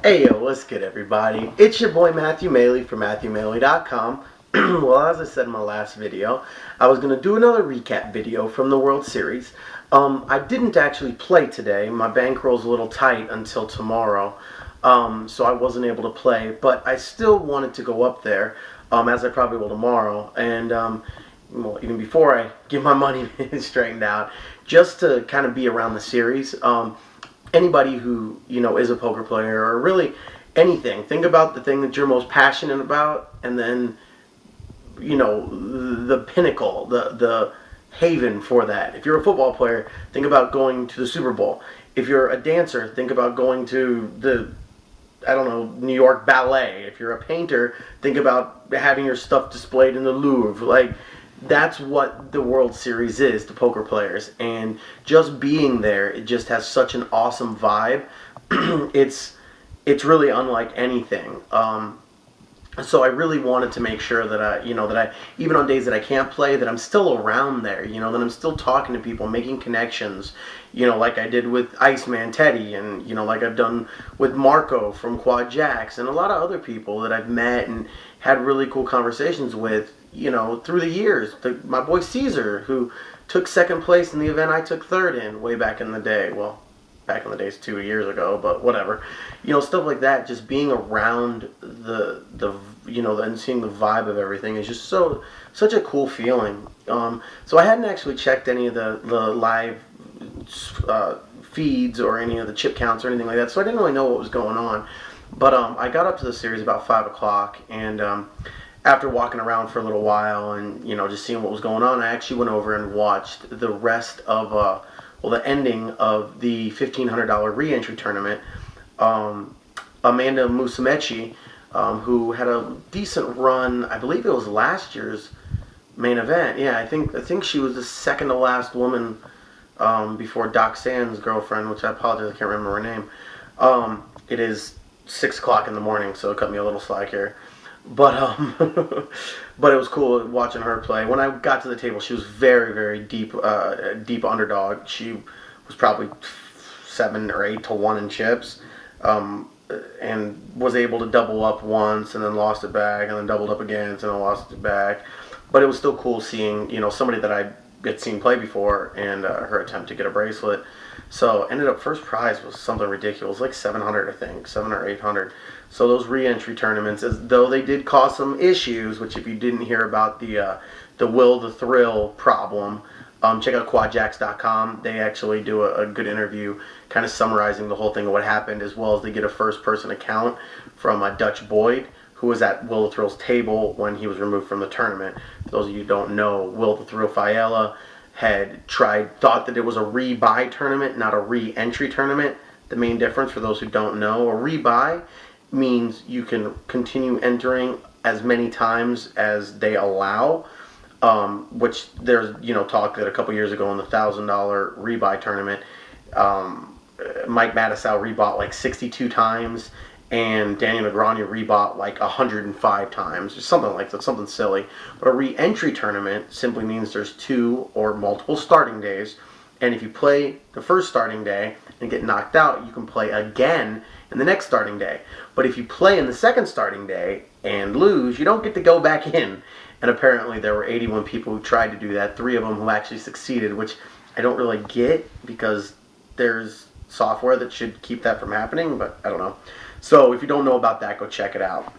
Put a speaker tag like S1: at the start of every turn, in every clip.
S1: Hey yo, what's good everybody? It's your boy Matthew Maley from MatthewMaley.com. Well, as I said in my last video, I was going to do another recap video from the World Series. I didn't actually play today. My bankroll's a little tight until tomorrow, so I wasn't able to play, but I still wanted to go up there, as I probably will tomorrow, and well, even before I get my money straightened out, just to kind of be around the series. Anybody who is a poker player or really anything, think about the thing that you're most passionate about, and then the pinnacle, the haven for that. If you're a football player, think about going to the Super Bowl. If you're a dancer, think about going to the New York Ballet. If you're a painter, think about having your stuff displayed in the Louvre. Like, that's what the World Series is to poker players, and just being there, it just has such an awesome vibe. it's really unlike anything. So I really wanted to make sure that I even on days that I can't play, that I'm still around there, that I'm still talking to people, making connections, like I did with Iceman Teddy, and like I've done with Marco from Quad Jacks, and a lot of other people that I've met and had really cool conversations with, through the years. My boy Caesar, who took second place in the event I took third in way back in the day. Well, back in the days 2 years ago, but whatever. Stuff like that, just being around the and seeing the vibe of everything is just such a cool feeling. So I hadn't actually checked any of the live feeds or any of the chip counts or anything like that, so I didn't really know what was going on. But I got up to the series about 5 o'clock, and after walking around for a little while and just seeing what was going on, I actually went over and watched the rest of the ending of the $1,500 re-entry tournament. Amanda Musumeci, who had a decent run, I believe it was last year's main event. Yeah, I think she was the second to last woman before Doc Sand's girlfriend, which I apologize, I can't remember her name. It is 6 o'clock in the morning, so it cut me a little slack here. But but it was cool watching her play. When I got to the table, she was very, very deep underdog. She was probably 7 or 8 to 1 in chips, and was able to double up once, and then lost it back, and then doubled up again, and then lost it back. But it was still cool seeing somebody that I had seen play before, and her attempt to get a bracelet. So ended up first prize was something ridiculous, like 700, I think, 700 or 800. So those re-entry tournaments, as though they did cause some issues, which if you didn't hear about the Will the Thrill problem, check out quadjacks.com. They actually do a good interview kind of summarizing the whole thing of what happened, as well as they get a first-person account from Dutch Boyd, who was at Will the Thrill's table when he was removed from the tournament. For those of you who don't know, Will the Thrill Fiala had thought that it was a rebuy tournament, not a re-entry tournament. The main difference, for those who don't know, a rebuy means you can continue entering as many times as they allow, which there's talk that a couple years ago in the $1,000 rebuy tournament, Mike Mattisau rebought like 62 times, and Daniel Negreanu rebought like 105 times, or something like that, something silly. But a re-entry tournament simply means there's 2 or multiple starting days, and if you play the first starting day and get knocked out, you can play again in the next starting day. But if you play in the second starting day and lose, you don't get to go back in. And apparently there were 81 people who tried to do that, 3 of them who actually succeeded, which I don't really get, because there's software that should keep that from happening, but I don't know. So if you don't know about that, go check it out.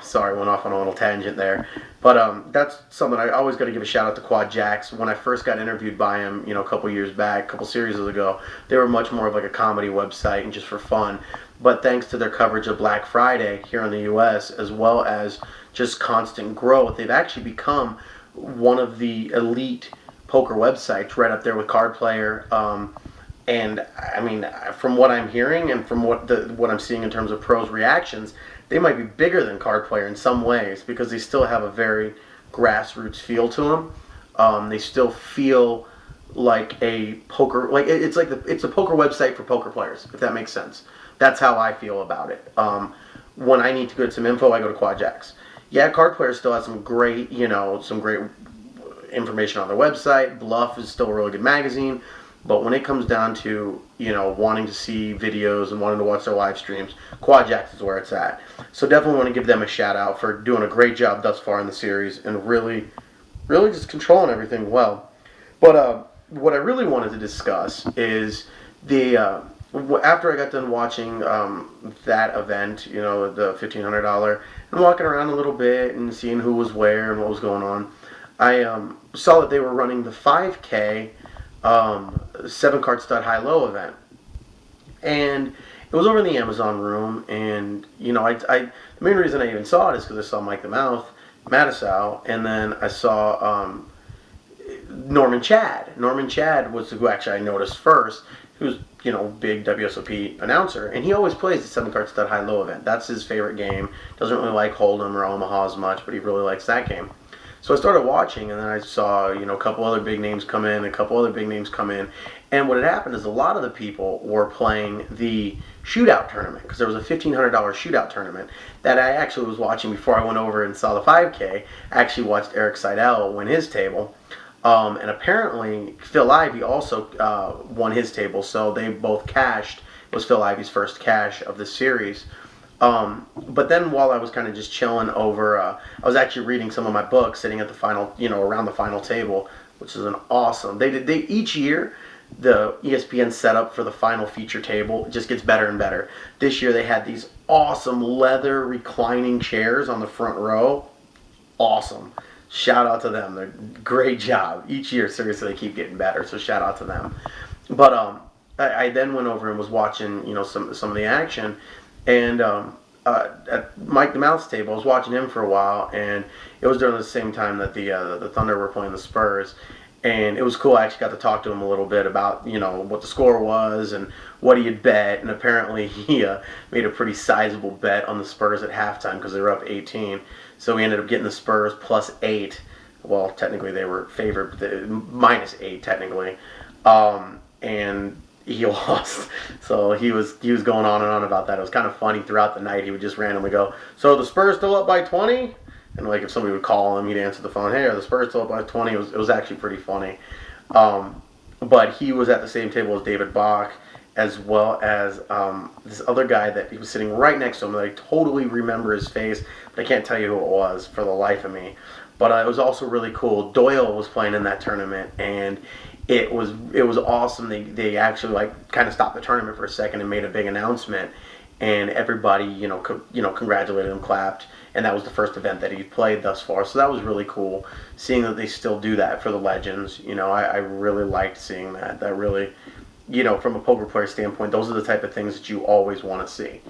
S1: Sorry, went off on a little tangent there. But that's something I always got to give a shout out to Quad Jacks. When I first got interviewed by him, a couple years back, a couple series ago, they were much more of like a comedy website and just for fun. But thanks to their coverage of Black Friday here in the U.S., as well as just constant growth, they've actually become one of the elite poker websites, right up there with Card Player. And I mean, from what I'm hearing and from what I'm seeing in terms of pros' reactions, they might be bigger than Card Player in some ways, because they still have a very grassroots feel to them. They still feel like a poker, like it's a poker website for poker players, if that makes sense. That's how I feel about it. When I need to get some info, I go to Quad Jacks. Yeah, Card Player still has some great information on their website. Bluff is still a really good magazine. But when it comes down to, wanting to see videos and wanting to watch their live streams, Quadjacks is where it's at. So definitely want to give them a shout out for doing a great job thus far in the series and really, really just controlling everything well. But what I really wanted to discuss is after I got done watching that event, the $1,500, and walking around a little bit and seeing who was where and what was going on, I saw that they were running the 5K 7-card stud high-low event. And it was over in the Amazon room, and the main reason I even saw it is because I saw Mike the Mouth, Matusow, and then I saw Norman Chad. Norman Chad was who actually I noticed first, who's big WSOP announcer, and he always plays the 7-card stud high-low event. That's his favorite game. Doesn't really like Hold'em or Omaha as much, but he really likes that game. So I started watching, and then I saw, a couple other big names come in, and what had happened is a lot of the people were playing the shootout tournament, because there was a $1,500 shootout tournament that I actually was watching before I went over and saw the 5K. I actually watched Eric Seidel win his table, and apparently Phil Ivey also won his table, so they both cashed. It was Phil Ivey's first cash of the series. But then while I was kind of just chilling over, I was actually reading some of my books, sitting at the final, around the final table, which is an awesome. They each year, the ESPN setup for the final feature table just gets better and better. This year they had these awesome leather reclining chairs on the front row. Awesome. Shout out to them. They're great job. Each year, seriously, they keep getting better. So shout out to them. But I then went over and was watching, some of the action. And at Mike the Mouth's table, I was watching him for a while, and it was during the same time that the Thunder were playing the Spurs, and it was cool. I actually got to talk to him a little bit about what the score was and what he had bet, and apparently he made a pretty sizable bet on the Spurs at halftime because they were up 18. So we ended up getting the Spurs +8. Well, technically they were favored, -8 technically, and he lost. So he was going on and on about that. It was kind of funny throughout the night. He would just randomly go, "So the Spurs still up by 20?" And like if somebody would call him, he'd answer the phone, "Hey, are the Spurs still up by 20?" It was actually pretty funny. But he was at the same table as David Bach, as well as this other guy that he was sitting right next to him. I totally remember his face, but I can't tell you who it was for the life of me. But it was also really cool. Doyle was playing in that tournament, and it was awesome. They actually kind of stopped the tournament for a second and made a big announcement, and everybody congratulated him, clapped, and that was the first event that he'd played thus far. So that was really cool, seeing that they still do that for the legends. I really liked seeing that. That really, from a poker player standpoint, those are the type of things that you always want to see.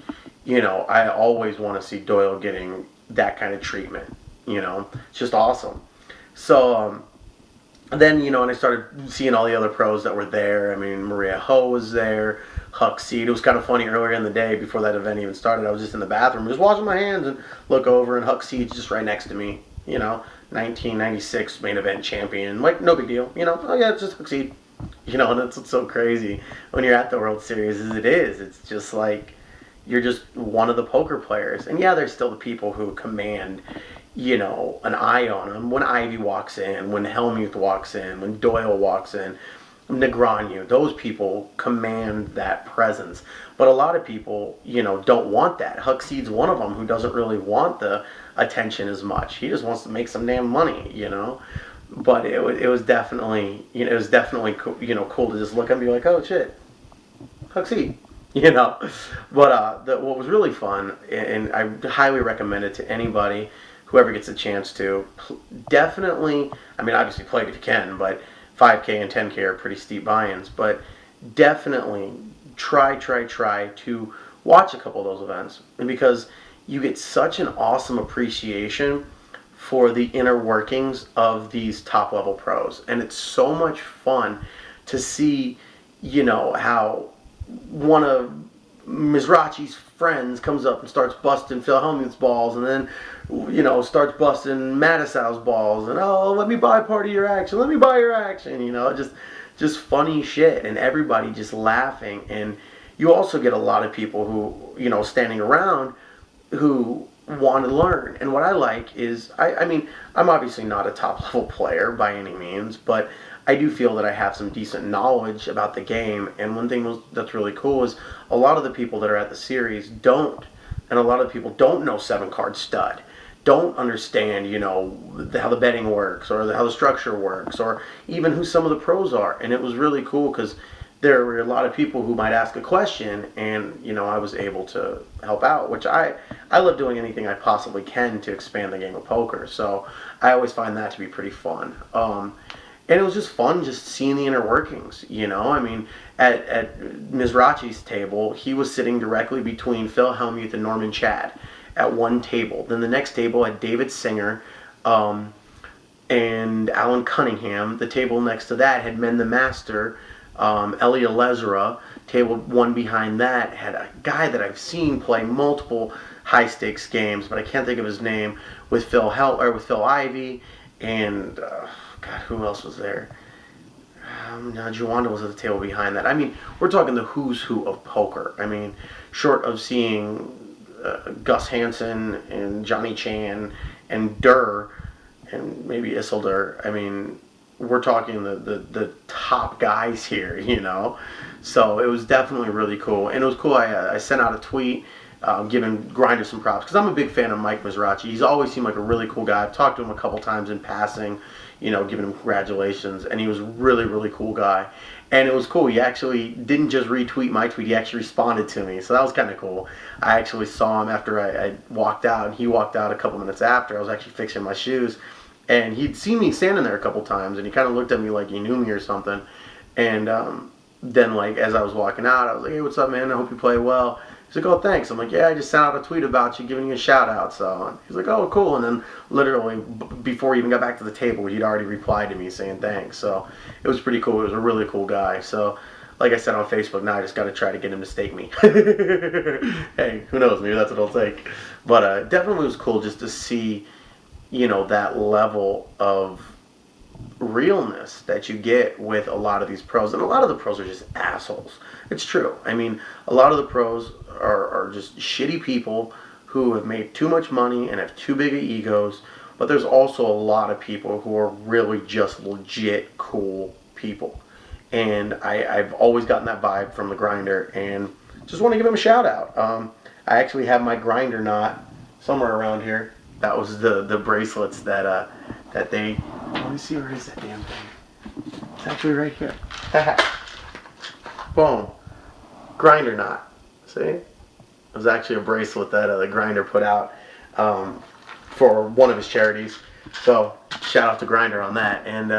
S1: I always want to see Doyle getting that kind of treatment. It's just awesome. So then, and I started seeing all the other pros that were there. I mean, Maria Ho was there, Huck Seed. It was kind of funny earlier in the day before that event even started. I was just in the bathroom, just washing my hands, and look over, and Huck Seed's just right next to me. 1996 main event champion. Like, no big deal. Oh yeah, it's just Huck Seed. And that's what's so crazy when you're at the World Series is it is. It's just like you're just one of the poker players. And yeah, there's still the people who command an eye on them. When Ivy walks in, when Hellmuth walks in, when Doyle walks in, Negreanu, those people command that presence. But a lot of people, don't want that. Huck Seed's one of them who doesn't really want the attention as much. He just wants to make some damn money, But it was definitely, cool to just look and be like, oh shit, Huck Seed. But what was really fun, and I highly recommend it to anybody, whoever gets a chance to, definitely, I mean, obviously play it if you can, but 5K and 10K are pretty steep buy-ins, but definitely try to watch a couple of those events, because you get such an awesome appreciation for the inner workings of these top-level pros, and it's so much fun to see, how one of Mizrachi's friends comes up and starts busting Phil Hellmuth's balls, and then starts busting Matusow's balls, and let me buy part of your action, let me buy your action, just funny shit, and everybody just laughing. And you also get a lot of people who standing around who want to learn. And what I like is, I mean, I'm obviously not a top level player by any means, but I do feel that I have some decent knowledge about the game. And one thing that's really cool is a lot of the people that are at the series don't, and a lot of people don't know 7 card stud, don't understand, how the betting works or how the structure works or even who some of the pros are. And it was really cool because there were a lot of people who might ask a question, and I was able to help out, which I love doing anything I possibly can to expand the game of poker. So I always find that to be pretty fun. And it was just fun just seeing the inner workings. I mean, at Mizrachi's table, he was sitting directly between Phil Hellmuth and Norman Chad at one table. Then the next table had David Singer and Alan Cunningham. The table next to that had Men the Master, Elia Lesra. Table one behind that had a guy that I've seen play multiple high stakes games, but I can't think of his name, with Phil Ivey, and God, who else was there? Now Juanda was at the table behind that. I mean, we're talking the who's who of poker. I mean, short of seeing Gus Hansen and Johnny Chan and Durr and maybe Isildur, I mean, we're talking the top guys here, So it was definitely really cool. And it was cool. I sent out a tweet giving Grinder some props because I'm a big fan of Mike Mizrachi. He's always seemed like a really cool guy. I've talked to him a couple times in passing, giving him congratulations. And he was a really, really cool guy. And it was cool. He actually didn't just retweet my tweet. He actually responded to me. So that was kind of cool. I actually saw him after I walked out. And he walked out a couple minutes after. I was actually fixing my shoes. And he'd seen me standing there a couple times. And he kind of looked at me like he knew me or something. And then, like, as I was walking out, I was like, hey, what's up, man? I hope you play well. He's like, oh, thanks. I'm like, yeah, I just sent out a tweet about you, giving you a shout out. So he's like, oh, cool. And then literally before he even got back to the table, he'd already replied to me saying thanks. So it was pretty cool. It was a really cool guy. So like I said on Facebook, now I just got to try to get him to stake me. Hey, who knows? Maybe that's what it'll take. But definitely was cool just to see, that level of realness that you get with a lot of these pros. And a lot of the pros are just assholes. It's true. I mean, a lot of the pros are just shitty people who have made too much money and have too big of egos. But there's also a lot of people who are really just legit cool people. And I've always gotten that vibe from the Grinder, and just want to give him a shout out. I actually have my Grinder knot somewhere around here. That was the bracelets that they... Let me see, where is that damn thing? It's actually right here. Boom. Grinder knot. See? It was actually a bracelet that the Grinder put out for one of his charities. So, shout out to Grinder on that. And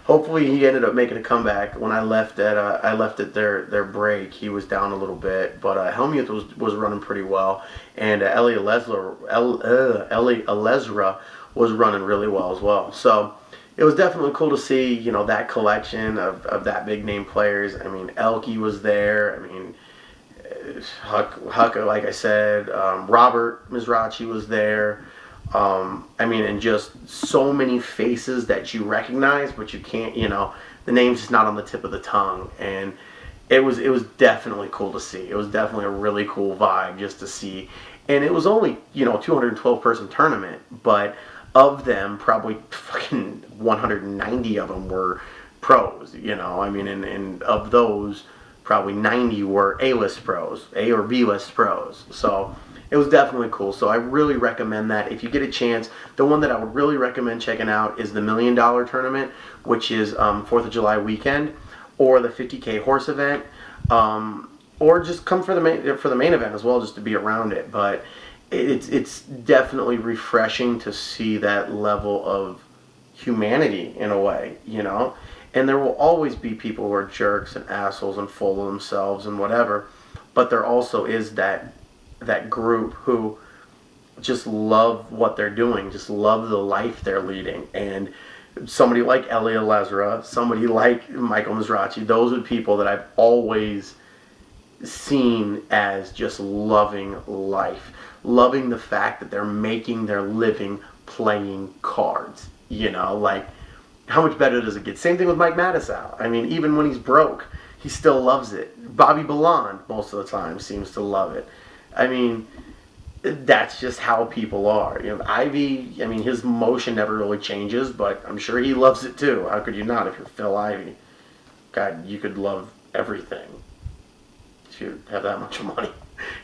S1: hopefully he ended up making a comeback. When I left at their break, he was down a little bit. But Hellmuth was running pretty well. And Elia Lesra was running really well as well. So it was definitely cool to see, that collection of that big name players. I mean, Elke was there. I mean, Huck, like I said, Robert Mizrachi was there. I mean, and just so many faces that you recognize, but you can't, the name's just not on the tip of the tongue. And it was definitely cool to see. It was definitely a really cool vibe just to see. And it was only, 212 person tournament, but of them, probably fucking 190 of them were pros, I mean, and of those, probably 90 were A-list pros, A or B-list pros. So it was definitely cool. So I really recommend that. If you get a chance, the one that I would really recommend checking out is the $1 Million tournament, which is 4th of July weekend, or the 50K horse event, or just come for the main event as well, just to be around it. But it's definitely refreshing to see that level of humanity in a way, And there will always be people who are jerks and assholes and full of themselves and whatever. But there also is that group who just love what they're doing, just love the life they're leading. And somebody like Elia Lesra, somebody like Michael Mizrachi, those are people that I've always seen as just loving life, loving the fact that they're making their living playing cards. Like, how much better does it get? Same thing with Mike Matusow. I mean, even when he's broke, he still loves it. Bobby Ballon, most of the time, seems to love it. I mean, that's just how people are. You know, Ivy, I mean, his motion never really changes, but I'm sure he loves it too. How could you not if you're Phil Ivey? God, you could love everything if you have that much money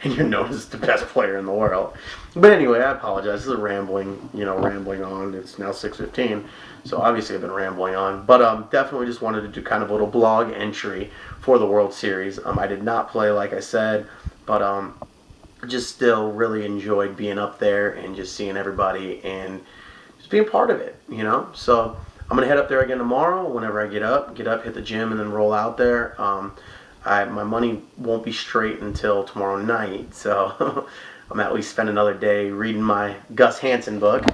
S1: and you're known as the best player in the world. But anyway, I apologize. This is a rambling on. It's now 6:15, so obviously I've been rambling on. But definitely just wanted to do kind of a little blog entry for the World Series. I did not play, like I said, but just still really enjoyed being up there and just seeing everybody and just being part of it, you know. So I'm gonna head up there again tomorrow. Whenever I get up, hit the gym, and then roll out there. My money won't be straight until tomorrow night, so I'm at least spend another day reading my Gus Hansen book,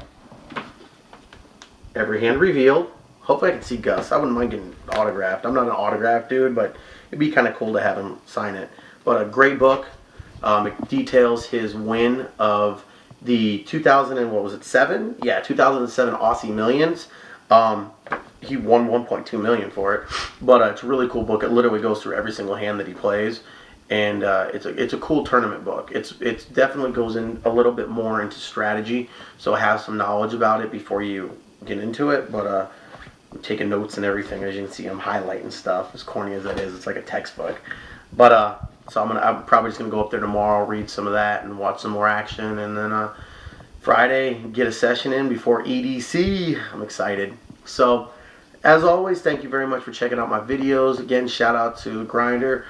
S1: Every Hand Revealed. Hopefully I can see Gus. I wouldn't mind getting autographed. I'm not an autograph dude, but it'd be kind of cool to have him sign it. But a great book. It details his win of the 2007? Yeah, 2007 Aussie Millions. He won 1.2 million for it, but it's a really cool book. It literally goes through every single hand that he plays, and it's a cool tournament book. It's definitely goes in a little bit more into strategy, so have some knowledge about it before you get into it. But I'm taking notes and everything. As you can see, I'm highlighting stuff. As corny as that is, it's like a textbook. But so I'm probably just gonna go up there tomorrow, read some of that, and watch some more action, and then Friday get a session in before EDC. I'm excited. So, as always, thank you very much for checking out my videos. Again, shout out to Grindr.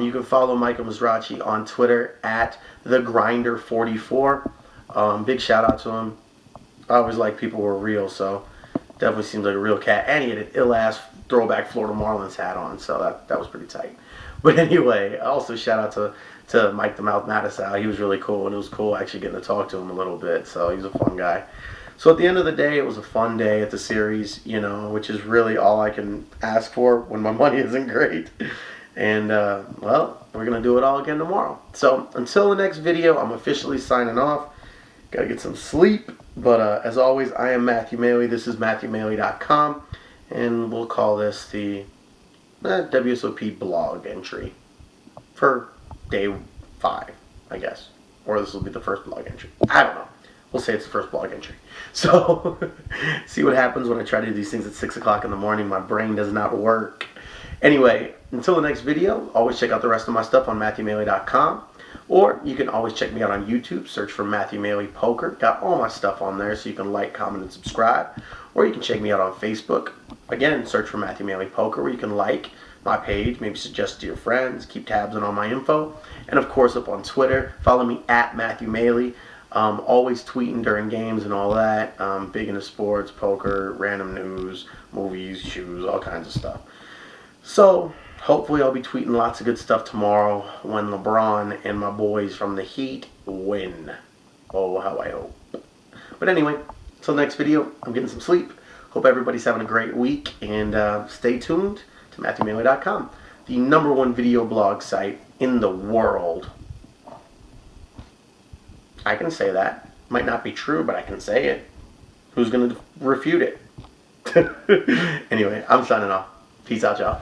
S1: You can follow Michael Mizrachi on Twitter at TheGrinder44. Big shout out to him. I always like people who are real, so definitely seems like a real cat. And he had an ill-ass throwback Florida Marlins hat on, so that was pretty tight. But anyway, also shout out to Mike the Mouth Mattisau. He was really cool, and it was cool actually getting to talk to him a little bit, so he's a fun guy. So at the end of the day, it was a fun day at the series, you know, which is really all I can ask for when my money isn't great. And, well, we're going to do it all again tomorrow. So until the next video, I'm officially signing off. Got to get some sleep. But as always, I am Matthew Maley. This is MatthewMaley.com. And we'll call this the WSOP blog entry for day 5, I guess. Or this will be the first blog entry. I don't know. We'll say it's the first blog entry. So, see what happens when I try to do these things at 6 o'clock in the morning. My brain does not work. Anyway, until the next video, always check out the rest of my stuff on MatthewMaley.com. Or you can always check me out on YouTube. Search for Matthew Maley Poker. Got all my stuff on there, so you can like, comment, and subscribe. Or you can check me out on Facebook. Again, search for Matthew Maley Poker, where you can like my page, maybe suggest to your friends, keep tabs on all my info. And of course, up on Twitter, follow me at Matthew Maley. Always tweeting during games and all that. Big into sports, poker, random news, movies, shoes, all kinds of stuff. So, hopefully I'll be tweeting lots of good stuff tomorrow when LeBron and my boys from the Heat win. Oh, how I hope. But anyway, until the next video, I'm getting some sleep. Hope everybody's having a great week, and stay tuned to MatthewMaley.com, the #1 video blog site in the world. I can say that. Might not be true, but I can say it. Who's going to refute it? Anyway, I'm signing off. Peace out, y'all.